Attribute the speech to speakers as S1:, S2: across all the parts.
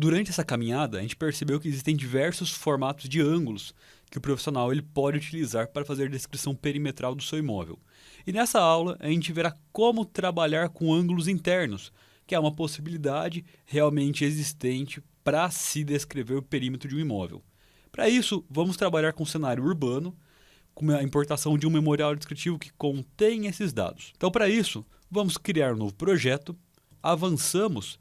S1: Durante essa caminhada, a gente percebeu que existem diversos formatos de ângulos que o profissional ele pode utilizar para fazer a descrição perimetral do seu imóvel. E nessa aula, a gente verá como trabalhar com ângulos internos, que é uma possibilidade realmente existente para se descrever o perímetro de um imóvel. Para isso, vamos trabalhar com o cenário urbano, com a importação de um memorial descritivo que contém esses dados. Então, para isso, vamos criar um novo projeto, avançamos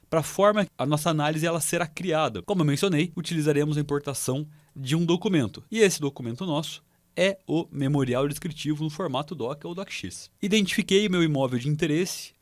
S1: para a forma que a nossa análise ela será criada. Como eu mencionei, utilizaremos a importação de um documento. E esse documento nosso é o memorial descritivo no formato DOC ou DOCX. Identifiquei meu imóvel de interesse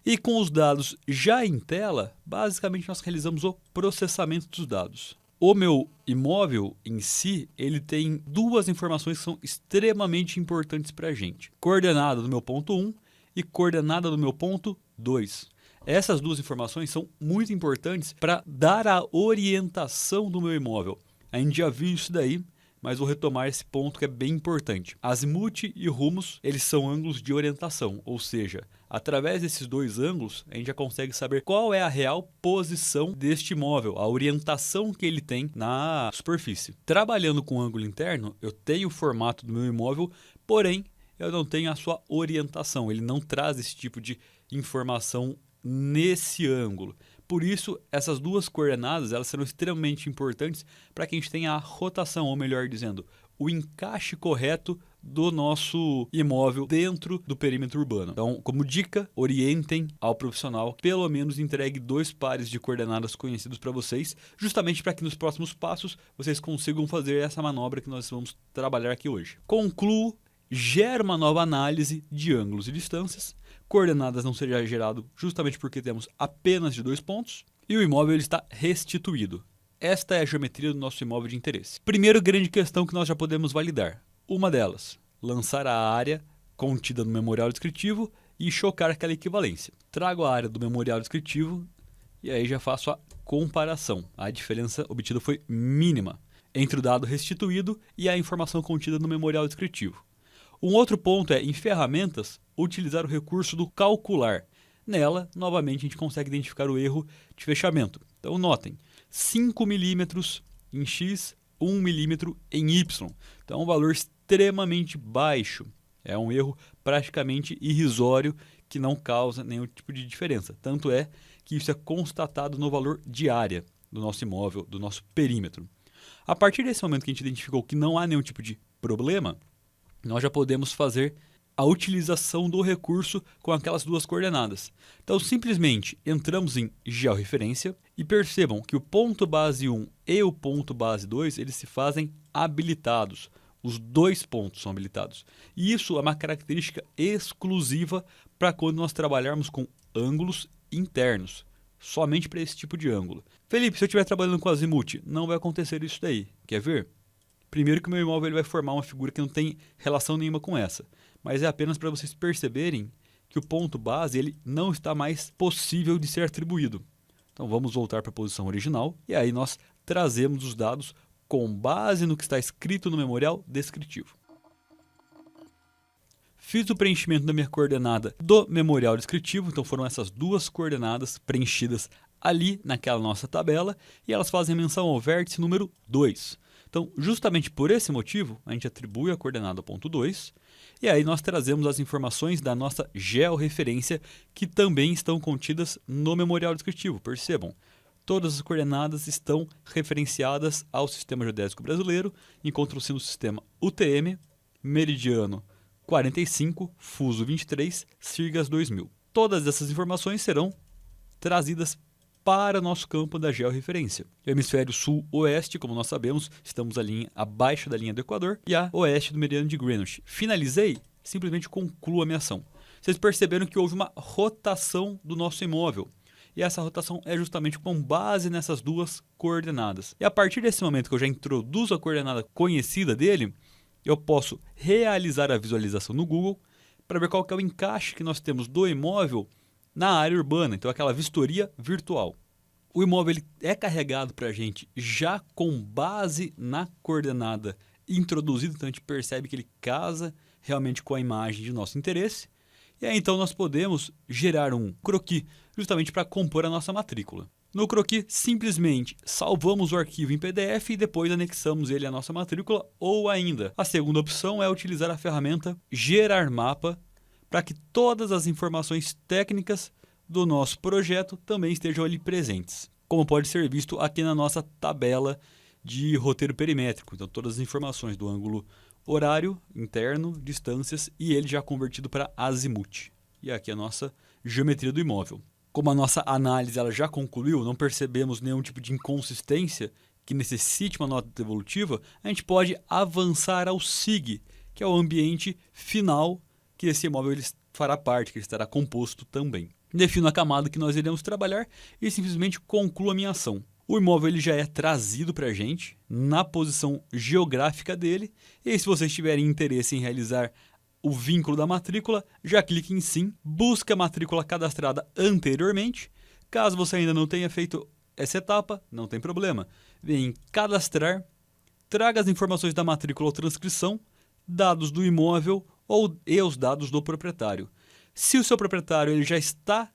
S1: e com os dados já em tela, basicamente nós realizamos o processamento dos dados. O meu imóvel em si, ele tem duas informações que são extremamente importantes para a gente. Coordenada do meu ponto 1 e coordenada do meu ponto 2. Essas duas informações são muito importantes para dar a orientação do meu imóvel. A gente já viu isso daí, mas vou retomar esse ponto que é bem importante. Azimuth e rumos, eles são ângulos de orientação, ou seja, através desses dois ângulos, a gente já consegue saber qual é a real posição deste imóvel, a orientação que ele tem na superfície. Trabalhando com ângulo interno, eu tenho o formato do meu imóvel, porém, eu não tenho a sua orientação, ele não traz esse tipo de informação nesse ângulo. Por isso, essas duas coordenadas elas serão extremamente importantes para que a gente tenha a rotação, ou melhor dizendo, o encaixe correto do nosso imóvel dentro do perímetro urbano. Então, como dica, orientem ao profissional, pelo menos entregue 2 pares de coordenadas conhecidos para vocês, justamente para que nos próximos passos vocês consigam fazer essa manobra que nós vamos trabalhar aqui hoje. Concluo, gera uma nova análise de ângulos e distâncias. Coordenadas não será gerado justamente porque temos apenas de 2 pontos e o imóvel ele está restituído. Esta é a geometria do nosso imóvel de interesse. Primeira grande questão que nós já podemos validar. Uma delas, lançar a área contida no memorial descritivo e chocar aquela equivalência. Trago a área do memorial descritivo e aí já faço a comparação. A diferença obtida foi mínima entre o dado restituído e a informação contida no memorial descritivo. Um outro ponto é, em ferramentas, utilizar o recurso do calcular. Nela, novamente, a gente consegue identificar o erro de fechamento. Então, notem, 5 milímetros em X, 1 milímetro em Y. Então, é um valor extremamente baixo. É um erro praticamente irrisório que não causa nenhum tipo de diferença. Tanto é que isso é constatado no valor de área do nosso imóvel, do nosso perímetro. A partir desse momento que a gente identificou que não há nenhum tipo de problema, nós já podemos fazer a utilização do recurso com aquelas duas coordenadas. Então, simplesmente entramos em georreferência e percebam que o ponto base 1 e o ponto base 2 eles se fazem habilitados. Os 2 pontos são habilitados. E isso é uma característica exclusiva para quando nós trabalharmos com ângulos internos. Somente para esse tipo de ângulo. Felipe, se eu estiver trabalhando com azimuth, não vai acontecer isso daí. Quer ver? Primeiro que o meu imóvel ele vai formar uma figura que não tem relação nenhuma com essa. Mas é apenas para vocês perceberem que o ponto base ele não está mais possível de ser atribuído. Então vamos voltar para a posição original e aí nós trazemos os dados com base no que está escrito no memorial descritivo. Fiz o preenchimento da minha coordenada do memorial descritivo, então foram essas duas coordenadas preenchidas ali naquela nossa tabela e elas fazem menção ao vértice número 2. Então, justamente por esse motivo, a gente atribui a coordenada ao ponto 2 e aí nós trazemos as informações da nossa georreferência que também estão contidas no memorial descritivo. Percebam, todas as coordenadas estão referenciadas ao Sistema Geodésico Brasileiro, encontram-se no sistema UTM, meridiano 45, fuso 23, Sirgas 2000. Todas essas informações serão trazidas para o nosso campo da georreferência. O hemisfério sul-oeste, como nós sabemos, estamos ali abaixo da linha do Equador e a oeste do meridiano de Greenwich. Finalizei, simplesmente concluo a minha ação. Vocês perceberam que houve uma rotação do nosso imóvel. E essa rotação é justamente com base nessas duas coordenadas. E a partir desse momento que eu já introduzo a coordenada conhecida dele, eu posso realizar a visualização no Google para ver qual que é o encaixe que nós temos do imóvel na área urbana, então aquela vistoria virtual. O imóvel ele é carregado para a gente já com base na coordenada introduzida, então a gente percebe que ele casa realmente com a imagem de nosso interesse. E aí então nós podemos gerar um croquis justamente para compor a nossa matrícula. No croquis, simplesmente salvamos o arquivo em PDF e depois anexamos ele à nossa matrícula, ou ainda, a segunda opção é utilizar a ferramenta Gerar Mapa para que todas as informações técnicas do nosso projeto também estejam ali presentes, como pode ser visto aqui na nossa tabela de roteiro perimétrico. Então, todas as informações do ângulo horário, interno, distâncias e ele já convertido para azimuth. E aqui a nossa geometria do imóvel. Como a nossa análise ela já concluiu, não percebemos nenhum tipo de inconsistência que necessite uma nota devolutiva, a gente pode avançar ao SIG, que é o ambiente final que esse imóvel ele fará parte, que ele estará composto também. Defino a camada que nós iremos trabalhar e simplesmente concluo a minha ação. O imóvel ele já é trazido para a gente na posição geográfica dele, e se vocês tiverem interesse em realizar o vínculo da matrícula, já clique em sim, busque a matrícula cadastrada anteriormente. Caso você ainda não tenha feito essa etapa, não tem problema. Vem em cadastrar, traga as informações da matrícula ou transcrição, dados do imóvel e os dados do proprietário. Se o seu proprietário ele já está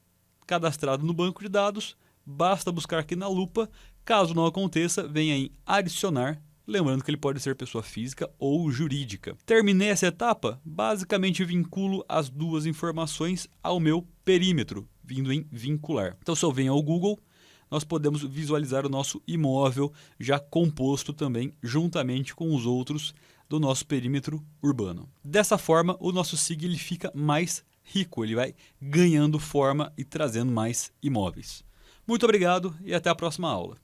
S1: cadastrado no banco de dados, basta buscar aqui na lupa. Caso não aconteça, venha em adicionar. Lembrando que ele pode ser pessoa física ou jurídica. Terminei essa etapa, basicamente vinculo as duas informações ao meu perímetro, vindo em vincular. Então, se eu venho ao Google, nós podemos visualizar o nosso imóvel já composto também, juntamente com os outros do nosso perímetro urbano. Dessa forma, o nosso SIG ele fica mais rico, ele vai ganhando forma e trazendo mais imóveis. Muito obrigado e até a próxima aula.